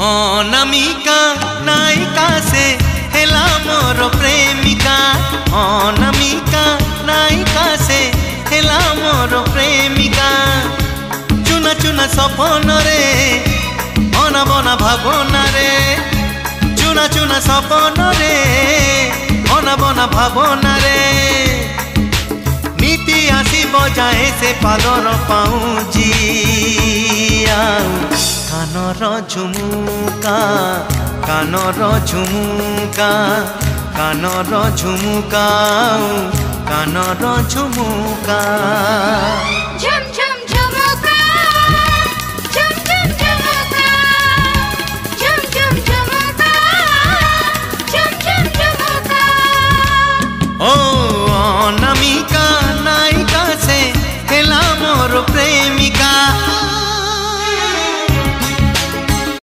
अनामिका नायिका से हेला मोर प्रेमिका। अनामिका नायिका से हेला मोर प्रेमिका। चुना चुना सपन रे बना बना भावना रे। चुना चुना सपन रे बना बना भावना रे। नीति आसी बजाए से पालर पाऊँजी कानर झुमुका कानर झुमुका कानर झुमुका कानर झुमुका।